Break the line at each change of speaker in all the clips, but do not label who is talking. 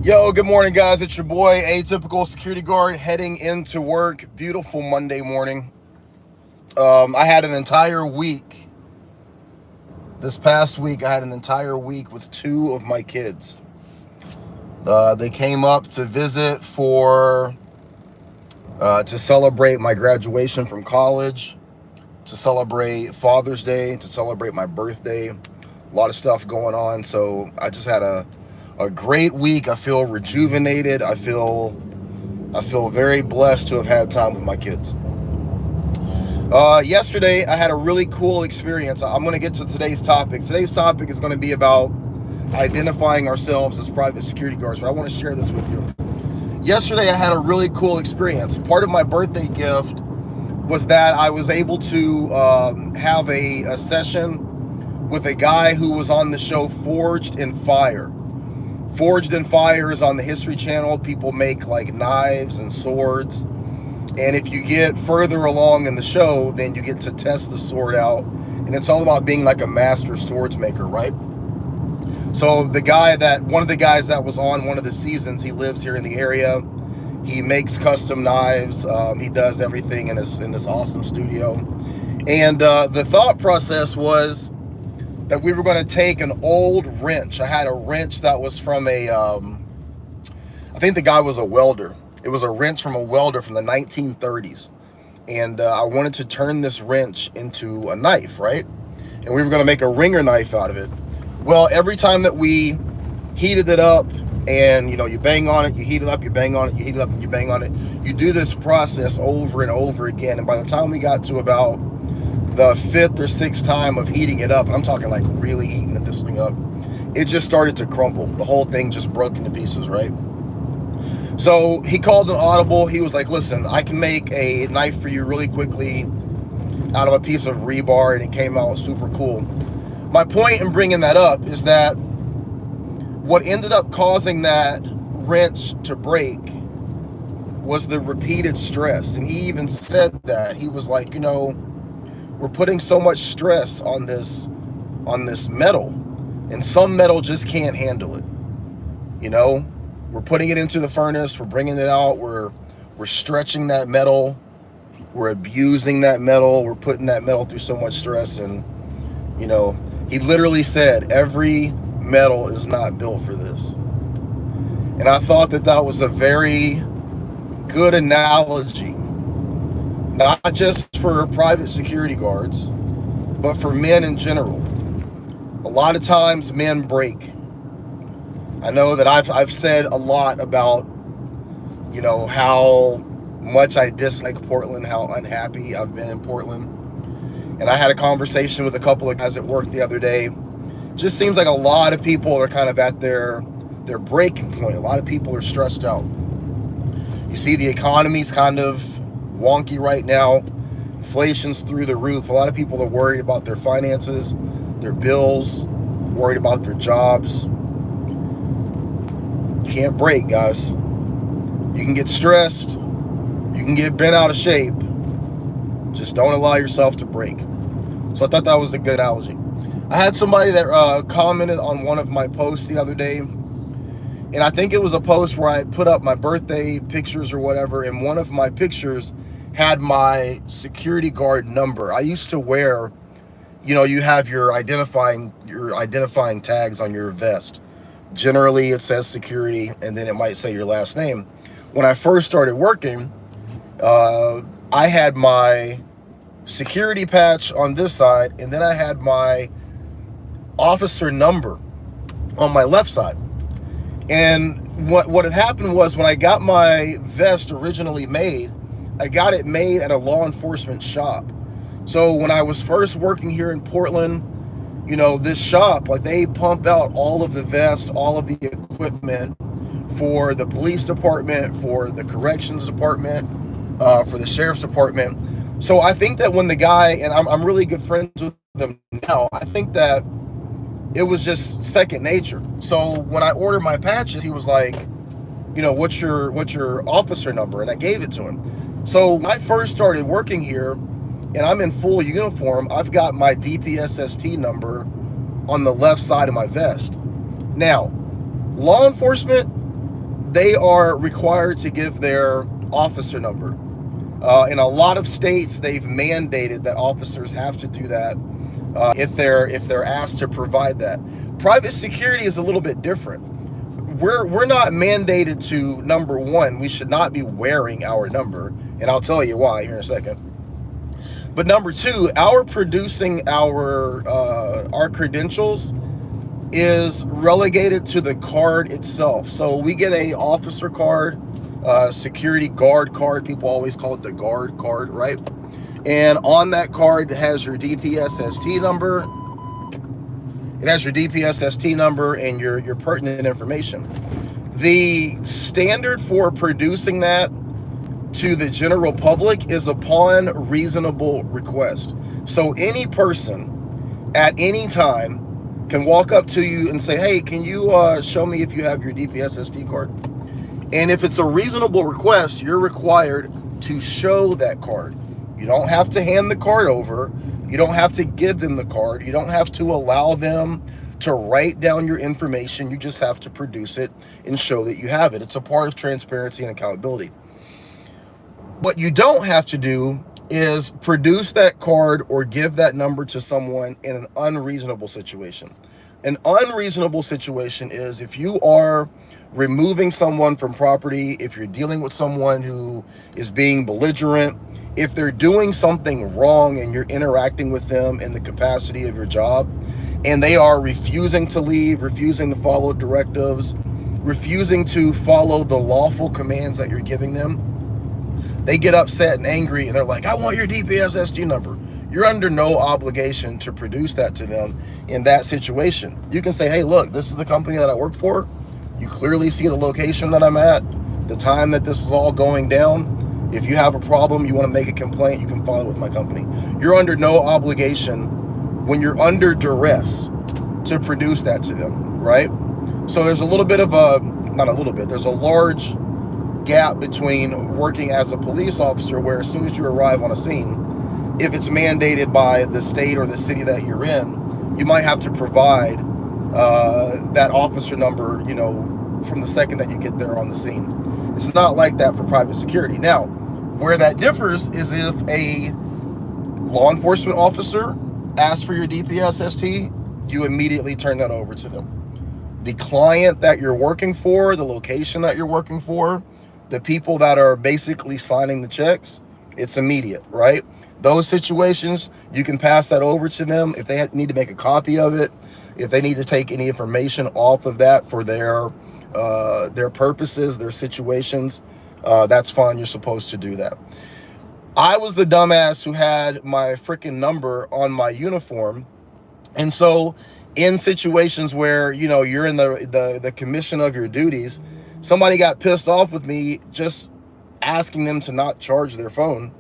Yo, good morning, guys. It's your boy, Atypical Security Guard, heading into work. Beautiful Monday morning. I had an entire week. This past week, I had an entire week with two of my kids. They came up to visit to celebrate my graduation from college, to celebrate Father's Day, to celebrate my birthday. A lot of stuff going on. So I just had a great week. I feel rejuvenated. I feel very blessed to have had time with my kids. Yesterday, I had a really cool experience. I'm going to get to today's topic. Today's topic is going to be about identifying ourselves as private security guards, but I want to share this with you. Yesterday, I had a really cool experience. Part of my birthday gift was that I was able to have a session with a guy who was on the show Forged in Fire. Forged in Fire is on the History Channel. People make like knives and swords. And if you get further along in the show, then you get to test the sword out. And it's all about being like a master swordsmaker, right? So one of the guys that was on one of the seasons, he lives here in the area. He makes custom knives. He does everything in this awesome studio. And the thought process was that we were going to take an old wrench. I had a wrench that was from I think the guy was a welder. It was a wrench from a welder from the 1930s. And I wanted to turn this wrench into a knife, right? And we were going to make a ringer knife out of it. Well, every time that we heated it up and, you bang on it, you heat it up, you bang on it, you heat it up, and you bang on it. You do this process over and over again. And by the time we got to about the fifth or sixth time of heating it up, and I'm talking like really heating this thing up, it just started to crumble. The whole thing just broke into pieces, right? So he called an audible. He was like, listen, I can make a knife for you really quickly out of a piece of rebar, and it came out super cool. My point in bringing that up is that what ended up causing that wrench to break was the repeated stress. And he even said that. He was like, we're putting so much stress on this metal, and some metal just can't handle it. We're putting it into the furnace, we're bringing it out, we're stretching that metal, we're abusing that metal, we're putting that metal through so much stress. And he literally said every metal is not built for this. And I thought that was a very good analogy, not just for private security guards, but for men in general. A lot of times men break. I know that I've said a lot about, how much I dislike Portland, how unhappy I've been in Portland. And I had a conversation with a couple of guys at work the other day. Just seems like a lot of people are kind of at their breaking point. A lot of people are stressed out. You see the economy's kind of wonky right now. Inflation's through the roof. A lot of people are worried about their finances, their bills, worried about their jobs. You can't break, guys. You can get stressed. You can get bent out of shape. Just don't allow yourself to break. So I thought that was a good analogy. I had somebody that commented on one of my posts the other day. And I think it was a post where I put up my birthday pictures or whatever. And one of my pictures had my security guard number. I used to wear, you have your identifying tags on your vest. Generally, it says security, and then it might say your last name. When I first started working, I had my security patch on this side, and then I had my officer number on my left side. And what had happened was, when I got my vest originally made, I got it made at a law enforcement shop. So when I was first working here in Portland, this shop, like, they pump out all of the vests, all of the equipment for the police department, for the corrections department, for the sheriff's department. So I think that when the guy, and I'm really good friends with them now, I think that it was just second nature. So when I ordered my patches, he was like, what's your officer number? And I gave it to him. So when I first started working here, and I'm in full uniform, I've got my DPSST number on the left side of my vest. Now, law enforcement, they are required to give their officer number. In a lot of states, they've mandated that officers have to do that if they're asked to provide that. Private security is a little bit different. We're not mandated to, number one, we should not be wearing our number, and I'll tell you why here in a second. But number two, our producing our credentials is relegated to the card itself. So we get a officer card, security guard card. People always call it the guard card, right? And on that card, it has your DPSST number. It has your DPSST number and your pertinent information. The standard for producing that to the general public is upon reasonable request. So any person at any time can walk up to you and say, hey, can you show me if you have your DPSST card? And if it's a reasonable request, you're required to show that card. You don't have to hand the card over. You don't have to give them the card. You don't have to allow them to write down your information. You just have to produce it and show that you have it. It's a part of transparency and accountability. What you don't have to do is produce that card or give that number to someone in an unreasonable situation. An unreasonable situation is if you are removing someone from property, if you're dealing with someone who is being belligerent, if they're doing something wrong and you're interacting with them in the capacity of your job, and they are refusing to leave, refusing to follow directives, refusing to follow the lawful commands that you're giving them, they get upset and angry and they're like, I want your DPSST number. You're under no obligation to produce that to them in that situation. You can say, hey, look, this is the company that I work for. You clearly see the location that I'm at, the time that this is all going down. If you have a problem, you want to make a complaint, you can file it with my company. You're under no obligation when you're under duress to produce that to them, right? So there's a little bit of a, not a little bit, there's a large gap between working as a police officer where as soon as you arrive on a scene, if it's mandated by the state or the city that you're in, you might have to provide that officer number, you know, from the second that you get there on the scene. It's not like that for private security. Now, where that differs is if a law enforcement officer asks for your DPSST, you immediately turn that over to them. The client that you're working for, the location that you're working for, the people that are basically signing the checks, it's immediate, right? Those situations, you can pass that over to them if they need to make a copy of it, if they need to take any information off of that for their purposes, their situations, that's fine. You're supposed to do that. I was the dumbass who had my freaking number on my uniform. And so in situations where, you know, you're in the commission of your duties, somebody got pissed off with me just asking them to not charge their phone,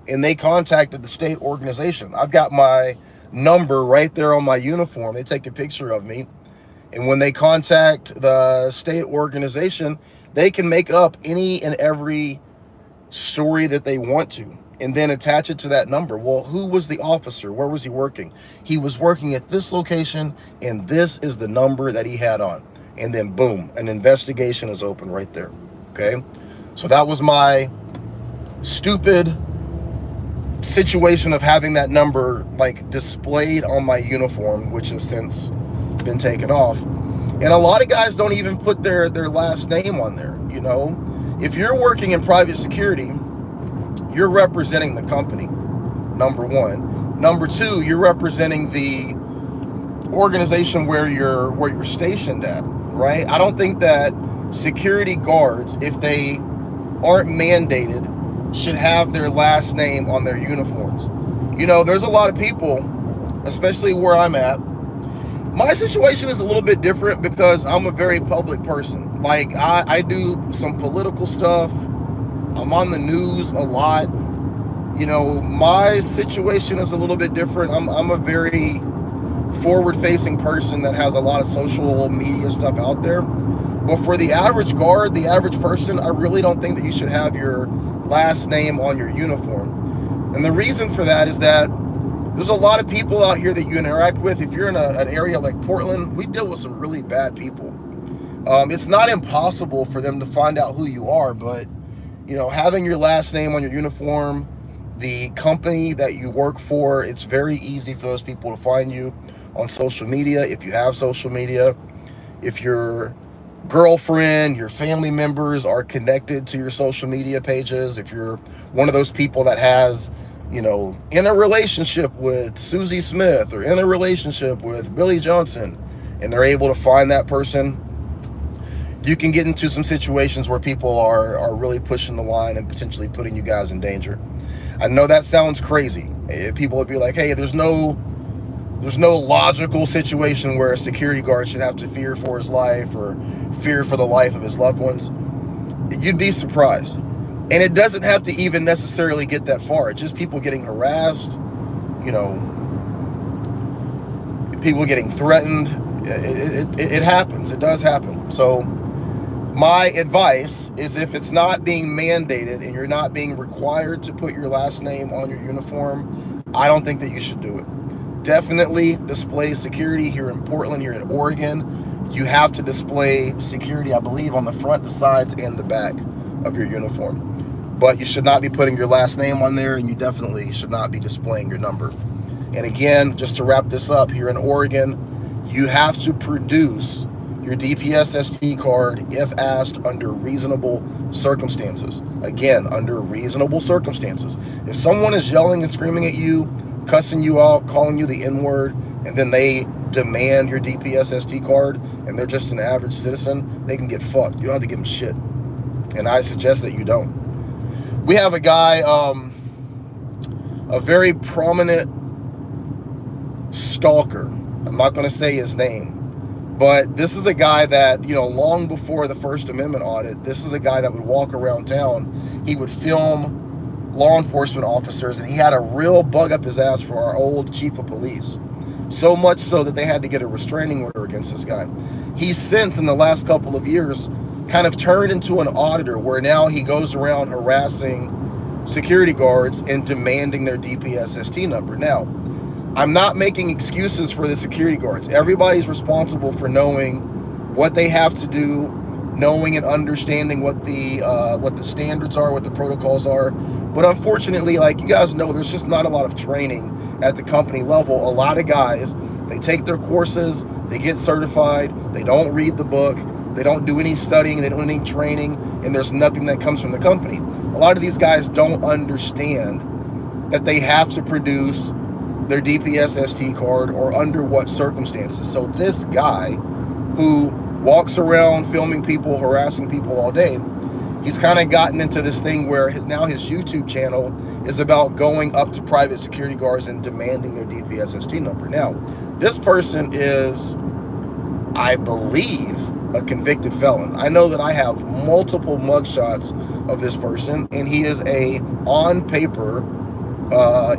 and they contacted the state organization. I've got my number right there on my uniform. They take a picture of me, and when they contact the state organization, they can make up any and every story that they want to and then attach it to that number. Well, who was the officer? Where was he working? He was working at this location, and this is the number that he had on. And then boom, an investigation is open right there. Okay, so that was my stupid situation of having that number like displayed on my uniform, which has since been taken off. And a lot of guys don't even put their last name on there. You know, if you're working in private security, you're representing the company, number one. Number two, you're representing the organization where you're stationed at, right? I don't think that security guards, if they aren't mandated, should have their last name on their uniforms. You know, there's a lot of people, especially where I'm at. My situation is a little bit different because I'm a very public person. Like I do some political stuff. I'm on the news a lot. You know, my situation is a little bit different. I'm a very forward-facing person that has a lot of social media stuff out there. But for the average guard, the average person, I really don't think that you should have your last name on your uniform. And the reason for that is that there's a lot of people out here that you interact with. If you're in an area like Portland, we deal with some really bad people. It's not impossible for them to find out who you are, but having your last name on your uniform, the company that you work for, it's very easy for those people to find you on social media. If you have social media, if your girlfriend, your family members are connected to your social media pages, if you're one of those people that has, in a relationship with Susie Smith or in a relationship with Billy Johnson, and they're able to find that person, you can get into some situations where people are really pushing the line and potentially putting you guys in danger. I know that sounds crazy. People would be like, hey, there's no logical situation where a security guard should have to fear for his life or fear for the life of his loved ones. You'd be surprised. And it doesn't have to even necessarily get that far. It's just people getting harassed, people getting threatened. It happens. It does happen. So my advice is, if it's not being mandated and you're not being required to put your last name on your uniform, I don't think that you should do it. Definitely display security here in Portland, here in Oregon. You have to display security, I believe, on the front, the sides, and the back of your uniform. But you should not be putting your last name on there, and you definitely should not be displaying your number. And again, just to wrap this up, here in Oregon, you have to produce your DPSST card if asked under reasonable circumstances. Again, under reasonable circumstances. If someone is yelling and screaming at you, cussing you out, calling you the N-word, and then they demand your DPSST card, and they're just an average citizen, they can get fucked. You don't have to give them shit. And I suggest that you don't. We have a guy, a very prominent stalker. I'm not going to say his name, but this is a guy that, long before the First Amendment audit, this is a guy that would walk around town. He would film law enforcement officers, and he had a real bug up his ass for our old chief of police. So much so that they had to get a restraining order against this guy. He's since, in the last couple of years, kind of turned into an auditor, where now he goes around harassing security guards and demanding their DPSST number. Now, I'm not making excuses for the security guards. Everybody's responsible for knowing what they have to do, knowing and understanding what the standards are, what the protocols are. But unfortunately, like you guys know, there's just not a lot of training at the company level. A lot of guys, they take their courses, they get certified, they don't read the book, they don't do any studying, they don't do any training, and there's nothing that comes from the company. A lot of these guys don't understand that they have to produce their DPSST card, or under what circumstances. So this guy who walks around filming people, harassing people all day, he's kind of gotten into this thing where now his YouTube channel is about going up to private security guards and demanding their DPSST number. Now, this person is, I believe, a convicted felon. I know that I have multiple mugshots of this person, and he is a, on paper,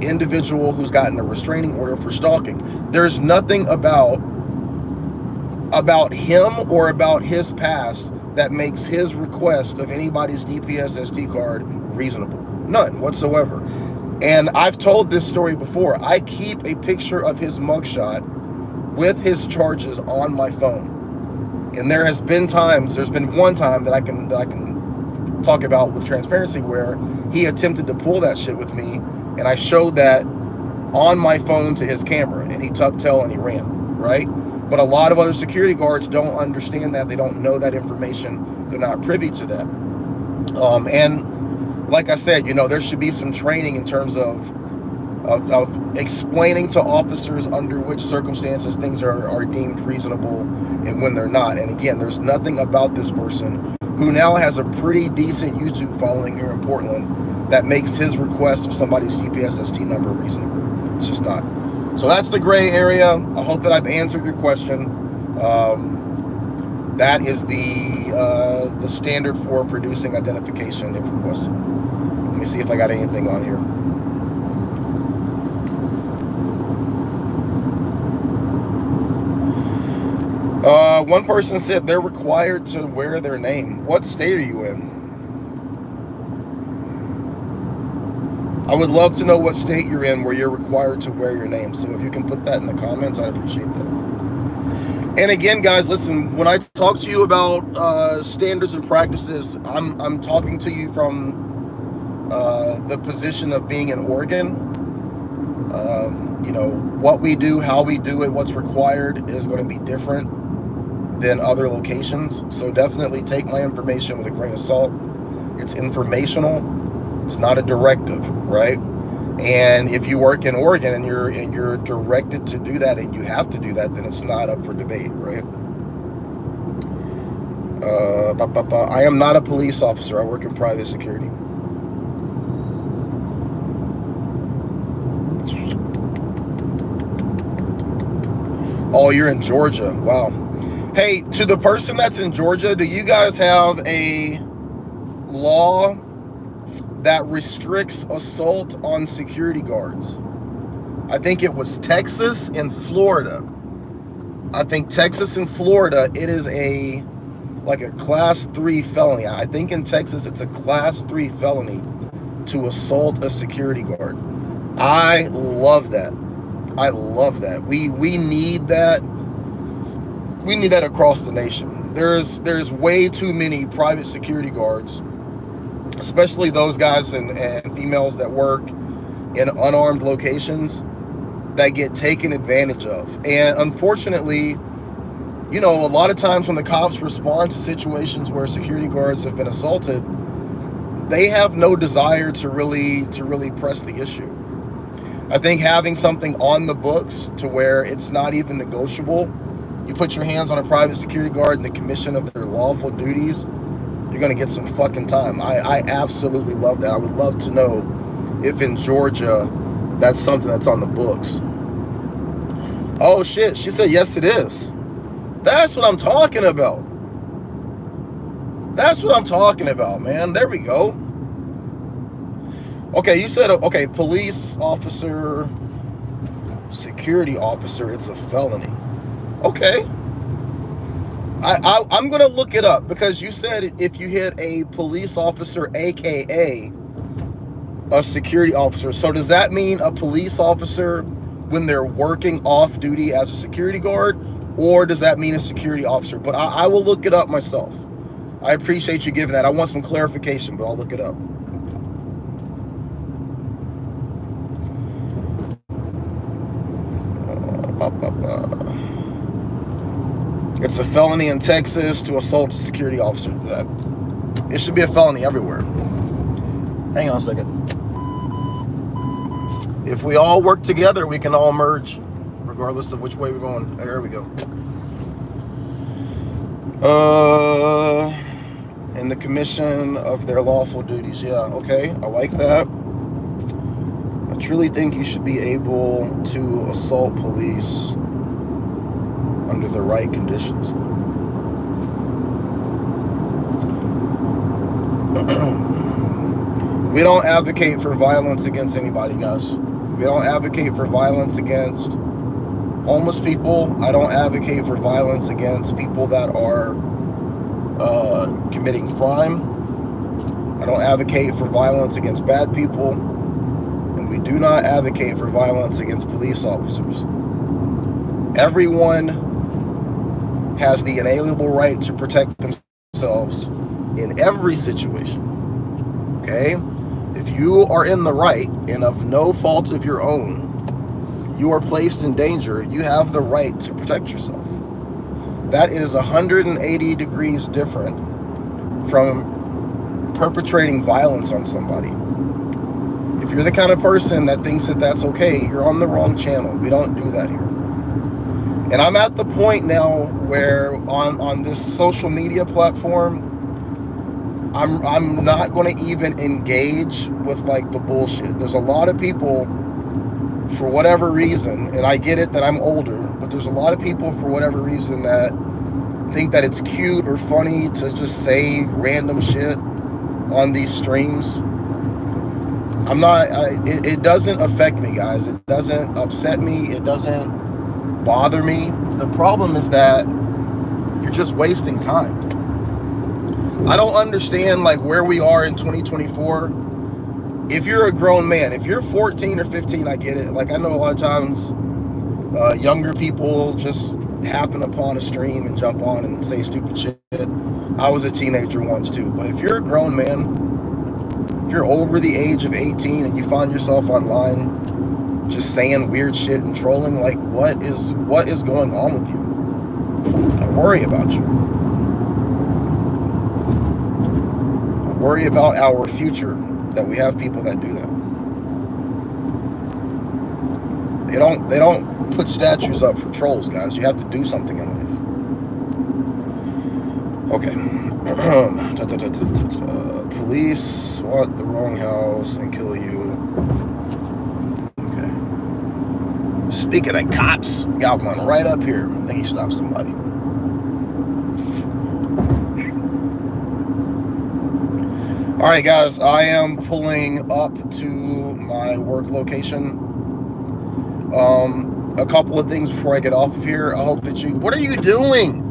individual who's gotten a restraining order for stalking. There's nothing about him or about his past that makes his request of anybody's DPSST card reasonable. None whatsoever. And I've told this story before. I keep a picture of his mugshot with his charges on my phone. And there's been one time that I can talk about with transparency, where he attempted to pull that shit with me, and I showed that on my phone to his camera, and he tucked tail and he ran, right? But a lot of other security guards don't understand that. They don't know that information. They're not privy to that. And like I said, there should be some training in terms of explaining to officers under which circumstances things are deemed reasonable and when they're not. And again, there's nothing about this person, who now has a pretty decent YouTube following here in Portland, that makes his request of somebody's DPSST number reasonable. It's just not. So that's the gray area. I hope that I've answered your question. That is the standard for producing identification if requested. Let me see if I got anything on here. One person said they're required to wear their name. What state are you in? I would love to know what state you're in where you're required to wear your name. So if you can put that in the comments, I'd appreciate that. And again, guys, listen, when I talk to you about standards and practices, I'm talking to you from the position of being in Oregon. You know, what we do, how we do it, what's required is going to be different than other locations. So definitely take my information with a grain of salt. It's informational. It's not a directive, right? And if you work in Oregon and you're directed to do that and you have to do that, then it's not up for debate, right? I am not a police officer. I work in private security. Oh, you're in Georgia. Wow. Hey, to the person that's in Georgia, do you guys have a law that restricts assault on security guards? I think it was Texas and Florida. I think Texas and Florida, it is like a class 3 felony. I think in Texas it's a class 3 felony to assault a security guard. I love that. I love that. We need that. We need that across the nation. There's way too many private security guards, especially those guys and females that work in unarmed locations, that get taken advantage of. And unfortunately, you know, a lot of times when the cops respond to situations where security guards have been assaulted, they have no desire to really press the issue. I think having something on the books to where it's not even negotiable, you put your hands on a private security guard in the commission of their lawful duties, you're going to get some fucking time. I absolutely love that. I would love to know if in Georgia that's something that's on the books. Oh shit, she said yes it is. That's what I'm talking about. That's what I'm talking about, man. There we go. Okay, you said, okay, police officer, security officer, it's a felony. Okay. I'm going to look it up, because you said if you hit a police officer, aka a security officer. So does that mean a police officer when they're working off duty as a security guard, or does that mean a security officer? But I will look it up myself. I appreciate you giving that. I want some clarification, but I'll look it up. It's a felony in Texas to assault a security officer. It should be a felony everywhere. Hang on a second. If we all work together, we can all merge, regardless of which way we're going. There we go. In the commission of their lawful duties. Yeah, okay. I like that. I truly think you should be able to assault police under the right conditions. We don't advocate for violence against anybody, guys. We don't advocate for violence against homeless people. I don't advocate for violence against people that are committing crime. I don't advocate for violence against bad people. And we do not advocate for violence against police officers. Everyone has the inalienable right to protect themselves in every situation. Okay? If you are in the right and of no fault of your own, you are placed in danger, you have the right to protect yourself. That is 180 degrees different from perpetrating violence on somebody. If you're the kind of person that thinks that that's okay, you're on the wrong channel. We don't do that here. And I'm at the point now where on this social media platform, I'm not going to even engage with like the bullshit. There's a lot of people, for whatever reason, and I get it that I'm older, but there's a lot of people for whatever reason that think that it's cute or funny to just say random shit on these streams. I'm not, it doesn't affect me, guys. It doesn't upset me. It doesn't bother me. The problem is that you're just wasting time. I don't understand like where we are in 2024. If you're a grown man, if you're 14 or 15, I get it. Like I know a lot of times younger people just happen upon a stream and jump on and say stupid shit. I was a teenager once too. But if you're a grown man, if you're over the age of 18 and you find yourself online just saying weird shit and trolling, like what is going on with you? I worry about you. I worry about our future, that we have people that do that. They don't put statues up for trolls, guys. You have to do something in life. Okay. Police swat the wrong house and kill you. Okay. Speaking of cops, got one right up here. I think he stopped somebody. All right, guys, I am pulling up to my work location. A couple of things before I get off of here. I hope that what are you doing?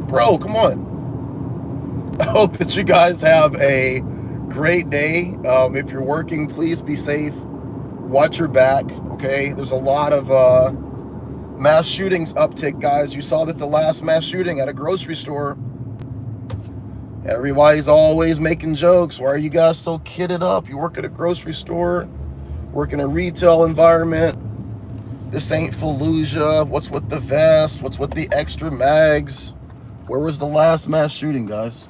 Bro, come on. I hope that you guys have a great day. If you're working, please be safe. Watch your back, okay? There's a lot of mass shootings uptick, guys. You saw that the last mass shooting at a grocery store. Everybody's always making jokes. Why are you guys so kitted up? You work at a grocery store, work in a retail environment. This ain't Fallujah. What's with the vest? What's with the extra mags? Where was the last mass shooting, guys?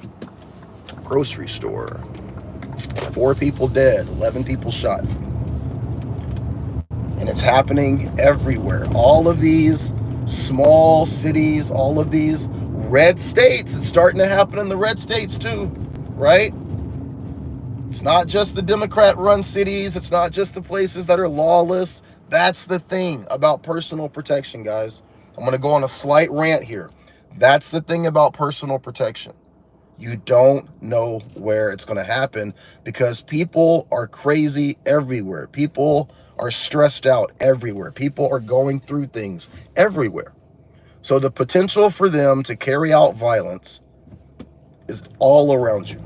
Grocery store. 4 people dead, 11 people shot. And it's happening everywhere. All of these small cities, all of these red states. It's starting to happen in the red states too, right? It's not just the Democrat-run cities. It's not just the places that are lawless. That's the thing about personal protection, guys. I'm going to go on a slight rant here. That's the thing about personal protection. You don't know where it's going to happen because people are crazy everywhere. People are stressed out everywhere. People are going through things everywhere. So the potential for them to carry out violence is all around you.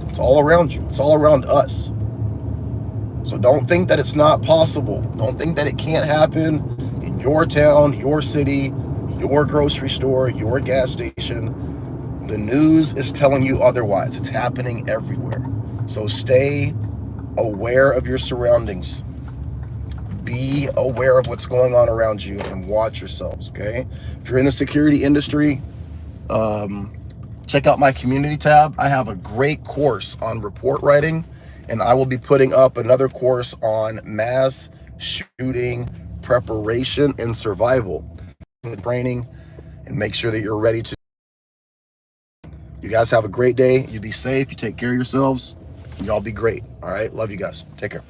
It's all around you. It's all around us. So don't think that it's not possible. Don't think that it can't happen in your town, your city, your grocery store, your gas station. The news is telling you otherwise. It's happening everywhere. So stay aware of your surroundings. Be aware of what's going on around you and watch yourselves, okay? If you're in the security industry, check out my community tab. I have a great course on report writing, and I will be putting up another course on mass shooting preparation and survival training, and make sure that you're ready to. You guys have a great day. You be safe. You take care of yourselves. Y'all be great. All right. Love you guys. Take care.